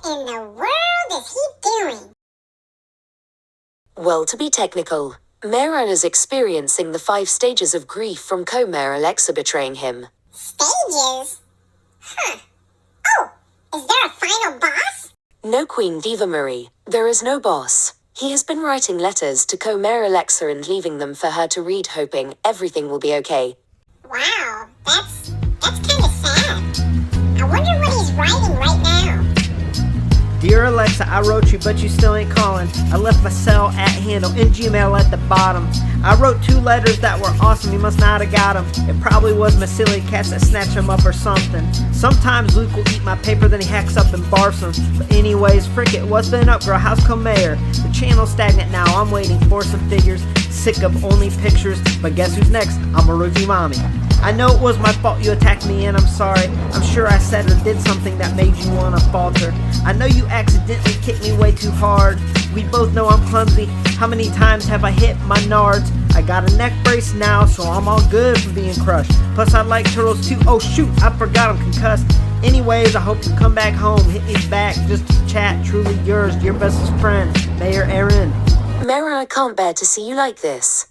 in the world is he doing? Well, to be technical, Mayor is experiencing the 5 stages of grief from co-mayor Alexa betraying him. Stages? Huh. Oh, is there a final boss? No, Queen Diva Marie, there is no boss. He has been writing letters to co-mayor Alexa and leaving them for her to read, hoping everything will be okay. Wow, that's kind of sad. I wonder what he's writing right now. Dear Alexa, I wrote you, but you still ain't calling. I left my cell at handle and Gmail at the bottom. I wrote 2 letters that were awesome, you must not have got them. It probably was my silly cats that snatched them up or something. Sometimes Luke will eat my paper, then he hacks up and barfs them. But anyways, frick it, what's been up, girl? How's co-mayor? The channel's stagnant now, I'm waiting for some figures. Sick of only pictures, but guess who's next? I'm a rookie mommy. I know it was my fault you attacked me and I'm sorry. I'm sure I said or did something that made you wanna falter. I know you accidentally kicked me way too hard. We both know I'm clumsy. How many times have I hit my nards? I got a neck brace now, so I'm all good from being crushed. Plus I like turtles too. Oh shoot, I forgot I'm concussed. Anyways, I hope you come back home. Hit me back just to chat. Truly yours, your bestest friend, Mayor Aaron. Mayor, I can't bear to see you like this.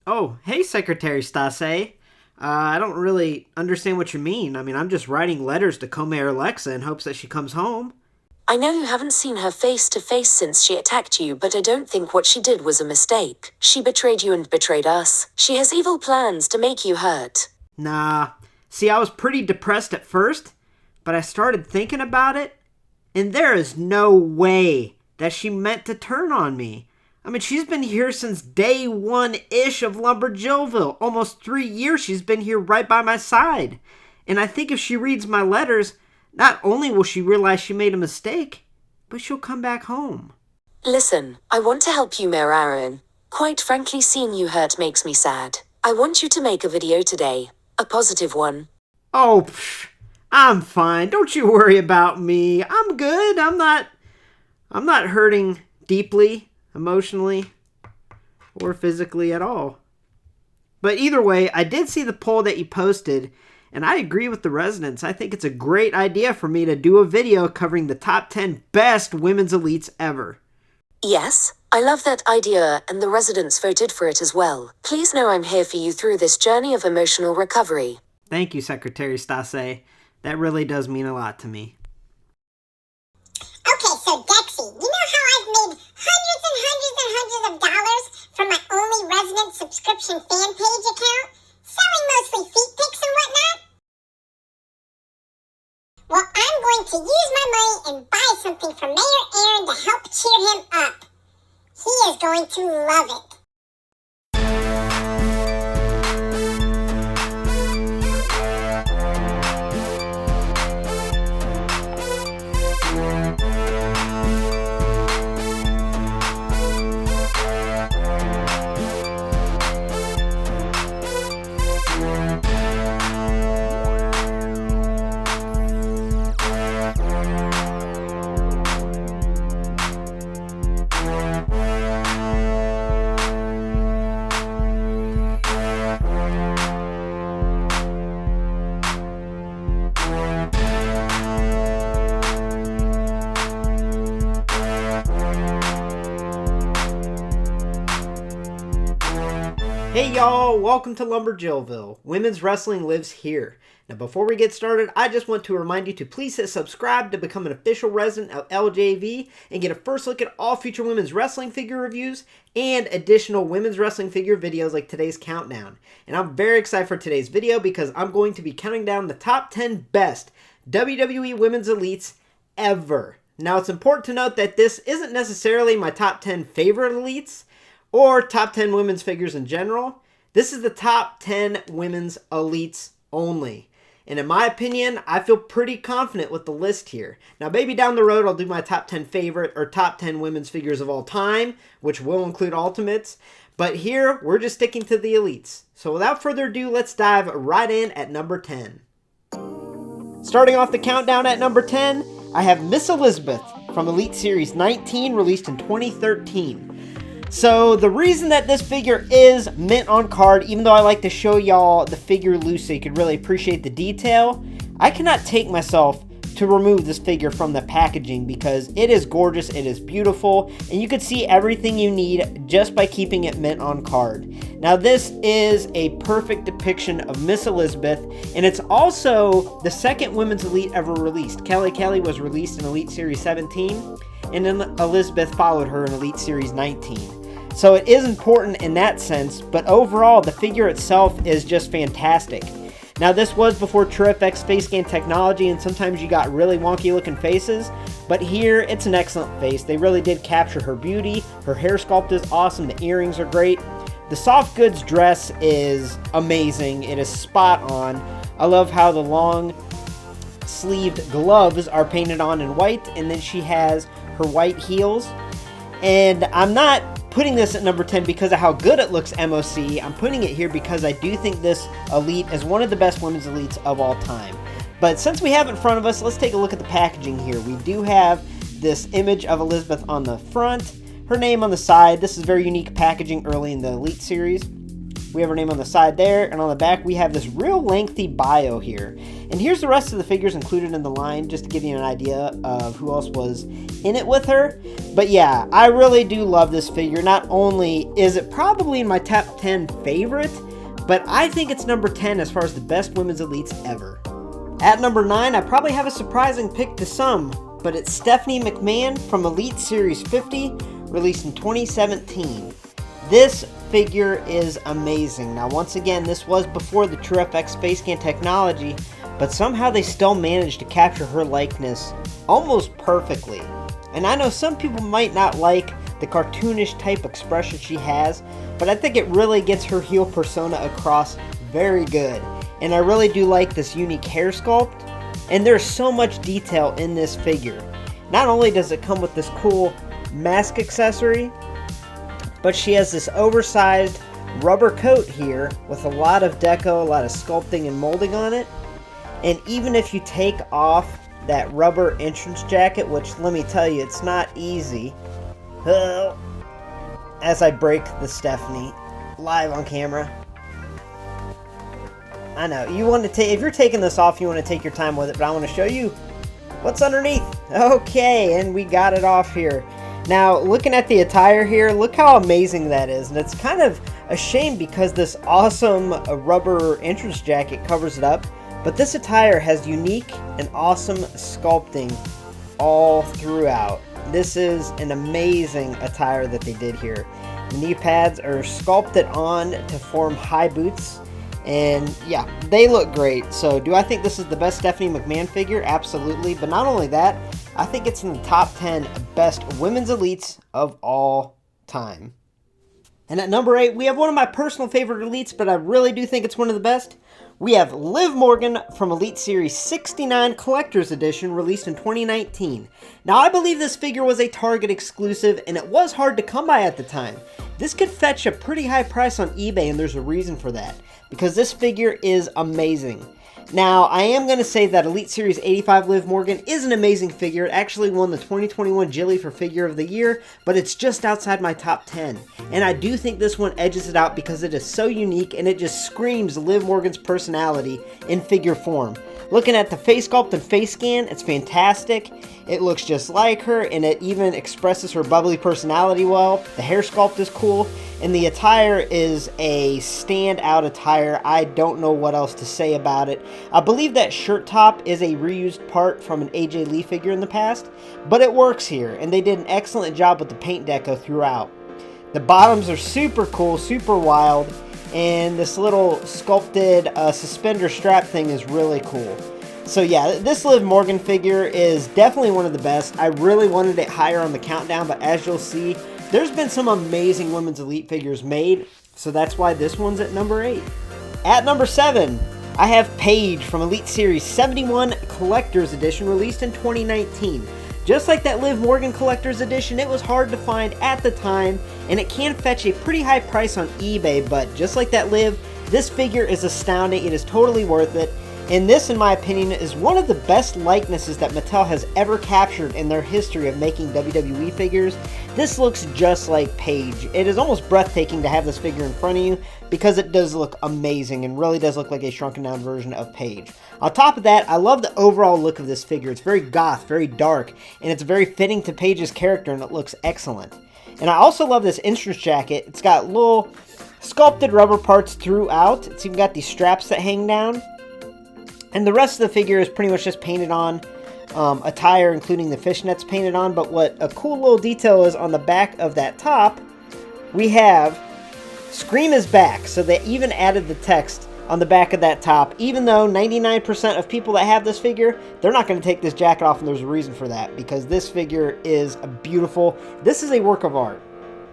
Oh, hey Secretary Sta.çé. I don't really understand what you mean. I mean, I'm just writing letters to co-mayor Alexa in hopes that she comes home. I know you haven't seen her face to face since she attacked you, but I don't think what she did was a mistake. She betrayed you and betrayed us. She has evil plans to make you hurt. Nah. See, I was pretty depressed at first, but I started thinking about it, and there is no way that she meant to turn on me. I mean, she's been here since day 1-ish of LumberJillville. Almost 3 years she's been here right by my side. And I think if she reads my letters, not only will she realize she made a mistake, but she'll come back home. Listen, I want to help you, Mayor Aaron. Quite frankly, seeing you hurt makes me sad. I want you to make a video today. A positive one. Oh, I'm fine. Don't you worry about me. I'm good. I'm not hurting deeply, emotionally, or physically at all. But either way, I did see the poll that you posted, and I agree with the residents. I think it's a great idea for me to do a video covering the top 10 best women's elites ever. Yes, I love that idea, and the residents voted for it as well. Please know I'm here for you through this journey of emotional recovery. Thank you, Secretary Sta.çé. That really does mean a lot to me. Okay, so Dexy, you know how I've made hundreds and hundreds and hundreds of dollars from my only resident subscription fan page account, selling mostly feet pics and whatnot? Well, I'm going to use my money and buy something for Mayor Aaron to help cheer him up. He is going to love it. Hey y'all, welcome to LumberJillville. Women's wrestling lives here. Now before we get started, I just want to remind you to please hit subscribe to become an official resident of LJV and get a first look at all future women's wrestling figure reviews and additional women's wrestling figure videos like today's countdown. And I'm very excited for today's video because I'm going to be counting down the top 10 best WWE women's elites ever. Now it's important to note that this isn't necessarily my top 10 favorite elites or top 10 women's figures in general. This is the top 10 women's elites only. And in my opinion, I feel pretty confident with the list here. Now maybe down the road I'll do my top 10 favorite or top 10 women's figures of all time, which will include ultimates. But here, we're just sticking to the elites. So without further ado, let's dive right in at number 10. Starting off the countdown at number 10, I have Miss Elizabeth from Elite Series 19, released in 2013. So the reason that this figure is mint on card, even though I like to show y'all the figure loose so you can really appreciate the detail, I cannot take myself to remove this figure from the packaging because it is gorgeous, it is beautiful, and you could see everything you need just by keeping it mint on card. Now this is a perfect depiction of Miss Elizabeth, and it's also the second Women's Elite ever released. Kelly was released in Elite Series 17, and then Elizabeth followed her in Elite Series 19. So it is important in that sense, but overall the figure itself is just fantastic. Now this was before TrueFX face scan technology, and sometimes you got really wonky looking faces, but here it's an excellent face. They really did capture her beauty. Her hair sculpt is awesome, the earrings are great. The soft goods dress is amazing, it is spot on. I love how the long sleeved gloves are painted on in white, and then she has her white heels. And I'm not putting this at number 10 because of how good it looks MOC. I'm putting it here because I do think this Elite is one of the best women's Elites of all time. But since we have it in front of us, let's take a look at the packaging here. We do have this image of Elizabeth on the front, her name on the side. This is very unique packaging early in the Elite series. We have her name on the side there, and on the back we have this real lengthy bio here. And here's the rest of the figures included in the line, just to give you an idea of who else was in it with her. But yeah, I really do love this figure. Not only is it probably in my top 10 favorite, but I think it's number 10 as far as the best women's Elites ever. At number 9, I probably have a surprising pick to some, but it's Stephanie McMahon from Elite Series 50, released in 2017. This figure is amazing. Now once again, this was before the TrueFX face scan technology, but somehow they still managed to capture her likeness almost perfectly. And I know some people might not like the cartoonish type expression she has, but I think it really gets her heel persona across very good. And I really do like this unique hair sculpt, and there's so much detail in this figure. Not only does it come with this cool mask accessory, but she has this oversized rubber coat here with a lot of deco, a lot of sculpting and molding on it. And even if you take off that rubber entrance jacket, which let me tell you, it's not easy. As I break the Stephanie live on camera. I know, you want to take, if you're taking this off, you want to take your time with it, but I want to show you what's underneath. Okay, and we got it off here. Now, looking at the attire here, look how amazing that is. And it's kind of a shame because this awesome rubber entrance jacket covers it up. But this attire has unique and awesome sculpting all throughout. This is an amazing attire that they did here. The knee pads are sculpted on to form high boots. And yeah, they look great. So do I think this is the best Stephanie McMahon figure? Absolutely. But not only that, I think it's in the top 10 best women's Elites of all time. And at number 8, we have one of my personal favorite Elites, but I really do think it's one of the best. We have Liv Morgan from Elite Series 69 Collector's Edition, released in 2019. Now, I believe this figure was a Target exclusive, and it was hard to come by at the time. This could fetch a pretty high price on eBay, and there's a reason for that, because this figure is amazing. Now, I am going to say that Elite Series 85 Liv Morgan is an amazing figure. It actually won the 2021 Jilly for Figure of the Year, but it's just outside my top 10. And I do think this one edges it out because it is so unique and it just screams Liv Morgan's personality in figure form. Looking at the face sculpt and face scan, it's fantastic. It looks just like her, and it even expresses her bubbly personality well. The hair sculpt is cool, and the attire is a standout attire. I don't know what else to say about it. I believe that shirt top is a reused part from an AJ Lee figure in the past, but it works here, and they did an excellent job with the paint deco throughout. The bottoms are super cool, super wild, and this little sculpted suspender strap thing is really cool. So yeah, this Liv Morgan figure is definitely one of the best. I really wanted it higher on the countdown, but as you'll see, there's been some amazing women's Elite figures made, so that's why this one's at number 8. At number 7, I have Paige from Elite Series 71 Collector's Edition, released in 2019. Just like that Liv Morgan Collector's Edition, it was hard to find at the time, and it can fetch a pretty high price on eBay, but just like that Liv, this figure is astounding. It is totally worth it. And this, in my opinion, is one of the best likenesses that Mattel has ever captured in their history of making WWE figures. This looks just like Paige. It is almost breathtaking to have this figure in front of you because it does look amazing and really does look like a shrunken down version of Paige. On top of that, I love the overall look of this figure. It's very goth, very dark, and it's very fitting to Paige's character, and it looks excellent. And I also love this entrance jacket. It's got little sculpted rubber parts throughout. It's even got these straps that hang down. And the rest of the figure is pretty much just painted on attire, including the fishnets painted on. But what a cool little detail is on the back of that top, we have Scream is back. So they even added the text on the back of that top. Even though 99% of people that have this figure, they're not going to take this jacket off, and there's a reason for that. Because this figure is beautiful. This is a work of art.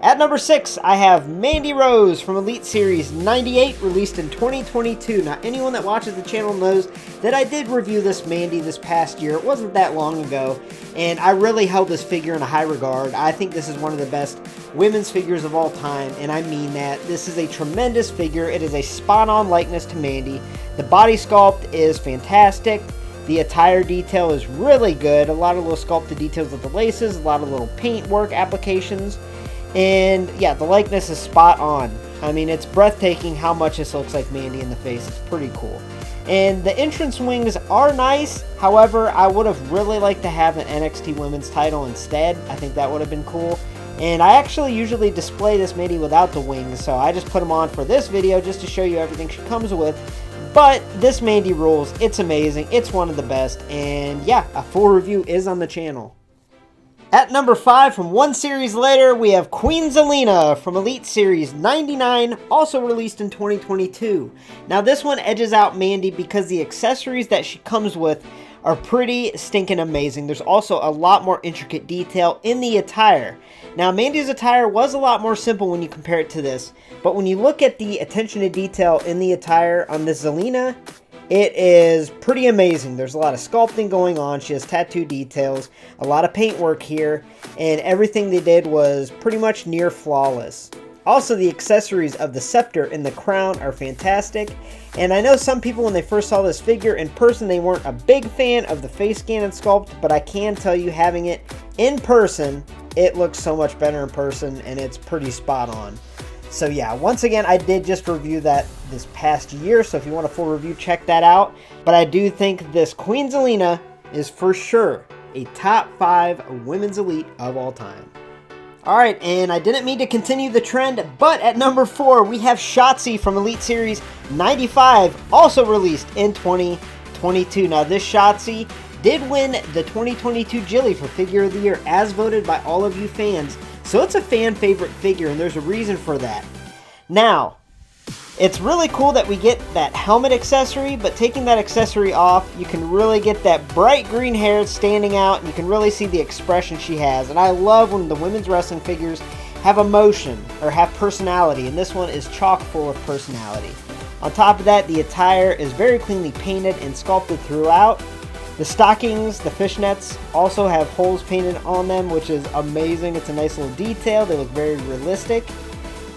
At number 6, I have Mandy Rose from Elite Series 98, released in 2022. Now, anyone that watches the channel knows that I did review this Mandy this past year. It wasn't that long ago, and I really held this figure in a high regard. I think this is one of the best women's figures of all time, and I mean that. This is a tremendous figure. It is a spot-on likeness to Mandy. The body sculpt is fantastic. The attire detail is really good. A lot of little sculpted details with the laces, a lot of little paint work applications. And yeah, the likeness is spot on. I mean, it's breathtaking how much this looks like Mandy in the face. It's pretty cool. And the entrance wings are nice. However, I would have really liked to have an NXT Women's title instead. I think that would have been cool. And I actually usually display this Mandy without the wings, so I just put them on for this video just to show you everything she comes with. But this Mandy rules. It's amazing. It's one of the best. And yeah, a full review is on the channel. At number 5, from one series later, we have Queen Zelina from Elite Series 99, also released in 2022. Now, this one edges out Mandy because the accessories that she comes with are pretty stinking amazing. There's also a lot more intricate detail in the attire. Now, Mandy's attire was a lot more simple when you compare it to this, but when you look at the attention to detail in the attire on this Zelina, it is pretty amazing. There's a lot of sculpting going on. She has tattoo details, a lot of paint work here, and everything they did was pretty much near flawless. Also, the accessories of the scepter and the crown are fantastic. And I know some people, when they first saw this figure in person, they weren't a big fan of the face scan and sculpt, but I can tell you, having it in person, it looks so much better in person, and it's pretty spot on. So yeah, once again, I did just review that this past year, so if you want a full review, check that out. But I do think this Queen Zelina is for sure a top 5 women's elite of all time. Alright, and I didn't mean to continue the trend, but at number 4, we have Sta.çé from Elite Series 95, also released in 2022. Now, this Sta.çé did win the 2022 Jilly for Figure of the Year, as voted by all of you fans. So it's a fan favorite figure, and there's a reason for that. Now, it's really cool that we get that helmet accessory, but taking that accessory off, you can really get that bright green hair standing out, and you can really see the expression she has. And I love when the women's wrestling figures have emotion or have personality, and this one is chock full of personality. On top of that, the attire is very cleanly painted and sculpted throughout. The stockings, the fishnets, also have holes painted on them, which is amazing. It's a nice little detail. They look very realistic.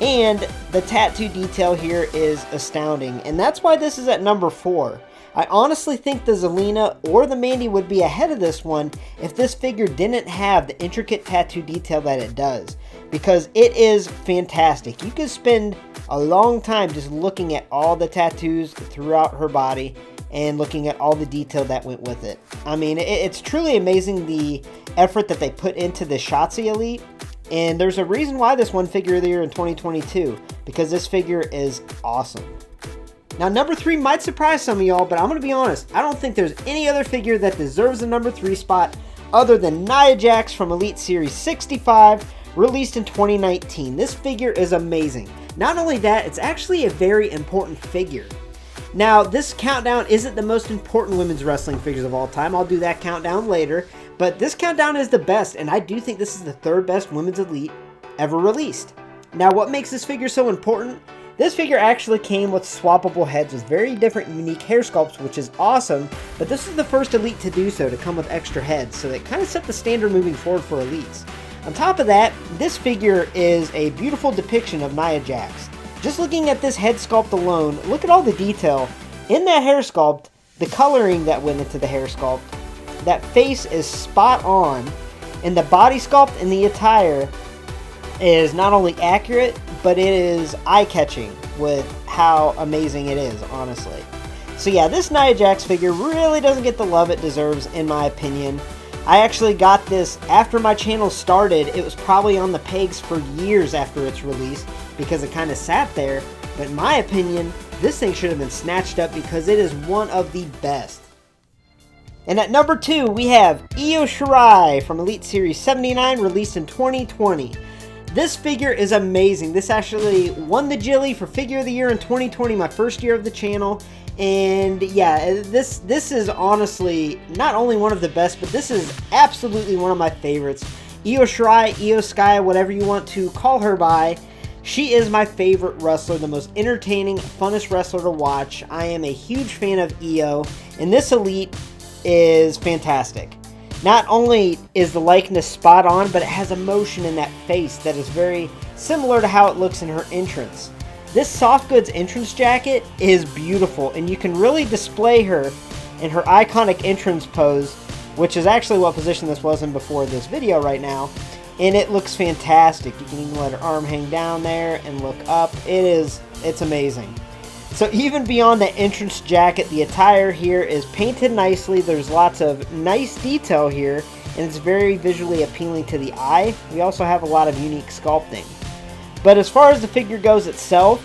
And the tattoo detail here is astounding. And that's why this is at number 4. I honestly think the Zelina or the Mandy would be ahead of this one if this figure didn't have the intricate tattoo detail that it does. Because it is fantastic. You could spend a long time just looking at all the tattoos throughout her body and looking at all the detail that went with it. I mean, it's truly amazing the effort that they put into the Sta.çé Elite, and there's a reason why this won Figure of the Year in 2022, because this figure is awesome. Now, number 3 might surprise some of y'all, but I'm going to be honest, I don't think there's any other figure that deserves the number 3 spot other than Nia Jax from Elite Series 65, released in 2019. This figure is amazing. Not only that, it's actually a very important figure. Now, this countdown isn't the most important women's wrestling figures of all time. I'll do that countdown later. But this countdown is the best, and I do think this is the 3rd best women's elite ever released. Now, what makes this figure so important? This figure actually came with swappable heads with very different unique hair sculpts, which is awesome. But this is the first elite to do so, to come with extra heads. So it kind of set the standard moving forward for elites. On top of that, this figure is a beautiful depiction of Nia Jax. Just looking at this head sculpt alone, look at all the detail in that hair sculpt the coloring that went into the hair sculpt. That face is spot on, and the body sculpt and the attire is not only accurate, but it is eye-catching with how amazing it is, honestly. So yeah, this Nia Jax figure really doesn't get the love it deserves, in my opinion. I actually got this after my channel started. It was probably on the pegs for years after its release because it kind of sat there. But in my opinion, this thing should have been snatched up because it is one of the best. And at number 2, we have Io Shirai from Elite Series 79, released in 2020. This figure is amazing. This actually won the Jilly for Figure of the Year in 2020, my first year of the channel. And yeah, this is honestly not only one of the best, but this is absolutely one of my favorites. Io Shirai, Io Sky, whatever you want to call her by. She is my favorite wrestler, the most entertaining, funnest wrestler to watch. I am a huge fan of Io, and this Elite is fantastic. Not only is the likeness spot on, but it has emotion in that face that is very similar to how it looks in her entrance. This soft goods entrance jacket is beautiful, and you can really display her in her iconic entrance pose, which is actually what position this was in before this video right now, and it looks fantastic. You can even let her arm hang down there and look up. It's amazing. So even beyond the entrance jacket, the attire here is painted nicely. There's lots of nice detail here, and it's very visually appealing to the eye. We also have a lot of unique sculpting. But as far as the figure goes itself,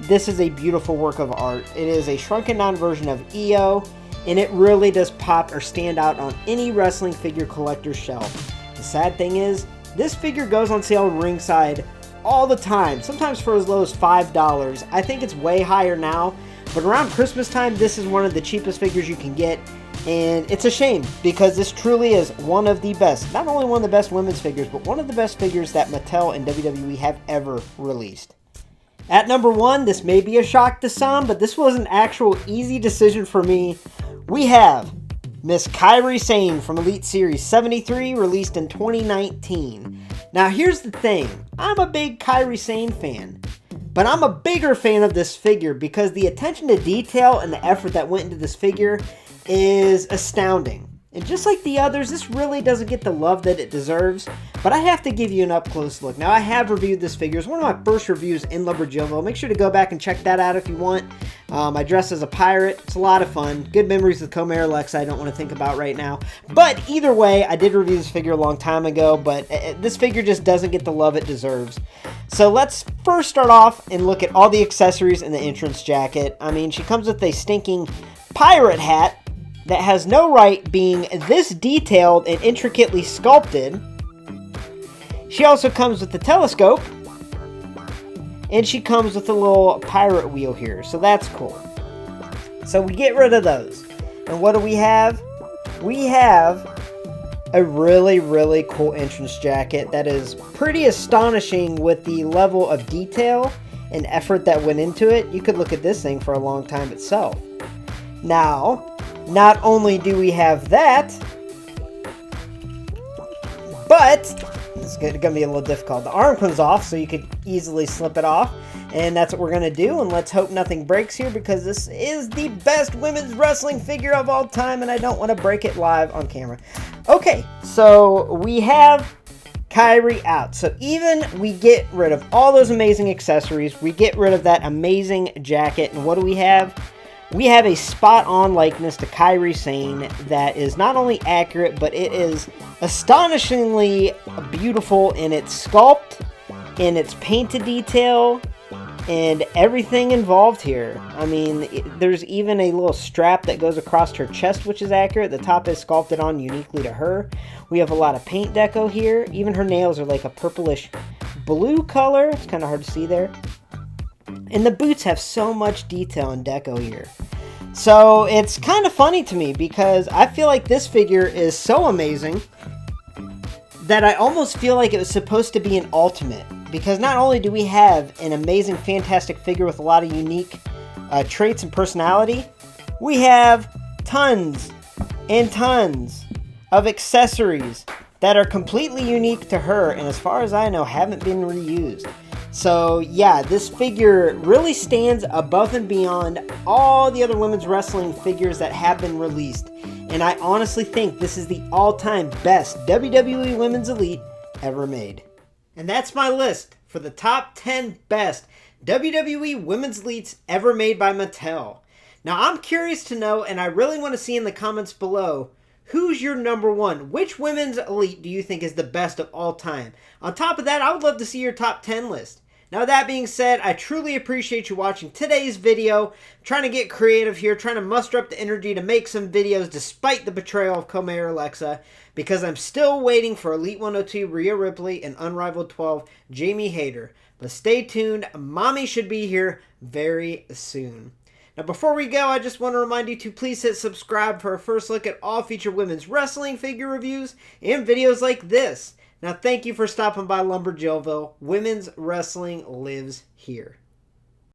this is a beautiful work of art. It is a shrunken down version of Io, and it really does pop or stand out on any wrestling figure collector's shelf. The sad thing is, this figure goes on sale ringside all the time, sometimes for as low as $5. I think it's way higher now, but around Christmas time, this is one of the cheapest figures you can get, and it's a shame because this truly is one of the best, not only one of the best women's figures, but one of the best figures that Mattel and WWE have ever released. At number 1, this may be a shock to some, but this was an actual easy decision for me. We have Miss Kairi Sane from Elite Series 73, released in 2019. Now here's the thing, I'm a big Kairi Sane fan, but I'm a bigger fan of this figure because the attention to detail and the effort that went into this figure is astounding. And just like the others, this really doesn't get the love that it deserves, but I have to give you an up-close look. Now, I have reviewed this figure. It's one of my first reviews in LumberJillville. Make sure to go back and check that out if you want. I dress as a pirate. It's a lot of fun. Good memories with Comer Lex I don't want to think about right now. But either way, I did review this figure a long time ago, but this figure just doesn't get the love it deserves. So let's first start off and look at all the accessories in the entrance jacket. I mean, she comes with a stinking pirate hat that has no right being this detailed and intricately sculpted. She also comes with the telescope, and she comes with a little pirate wheel here, so that's cool. So we get rid of those. And what do we have? We have a really, really cool entrance jacket that is pretty astonishing with the level of detail and effort that went into it. You could look at this thing for a long time itself. Now, not only do we have that, but it's going to be a little difficult. The arm comes off, so you could easily slip it off, and that's what we're going to do, and let's hope nothing breaks here, because this is the best women's wrestling figure of all time, and I don't want to break it live on camera. Okay, so we have Kairi out. So even we get rid of all those amazing accessories, we get rid of that amazing jacket, and what do we have? We have a spot-on likeness to Kairi Sane that is not only accurate, but it is astonishingly beautiful in its sculpt, in its painted detail, and everything involved here. I mean, there's even a little strap that goes across her chest, which is accurate. The top is sculpted on uniquely to her. We have a lot of paint deco here. Even her nails are like a purplish blue color. It's kind of hard to see there. And the boots have so much detail and deco here. So it's kind of funny to me because I feel like this figure is so amazing that I almost feel like it was supposed to be an ultimate. Because not only do we have an amazing, fantastic figure with a lot of unique traits and personality, we have tons and tons of accessories that are completely unique to her, and as far as I know, haven't been reused. So yeah, this figure really stands above and beyond all the other women's wrestling figures that have been released. And I honestly think this is the all-time best WWE Women's Elite ever made. And that's my list for the top 10 best WWE Women's Elites ever made by Mattel. Now I'm curious to know, and I really want to see in the comments below, who's your number one? Which women's elite do you think is the best of all time? On top of that, I would love to see your top 10 list. Now that being said, I truly appreciate you watching today's video. I'm trying to get creative here, trying to muster up the energy to make some videos despite the betrayal of Co-Mayor Alexa, because I'm still waiting for Elite 102 Rhea Ripley and Unrivaled 12 Jamie Hayter. But stay tuned, Mommy should be here very soon. Now before we go, I just want to remind you to please hit subscribe for a first look at all future women's wrestling figure reviews and videos like this. Now thank you for stopping by LumberJillville. Women's wrestling lives here.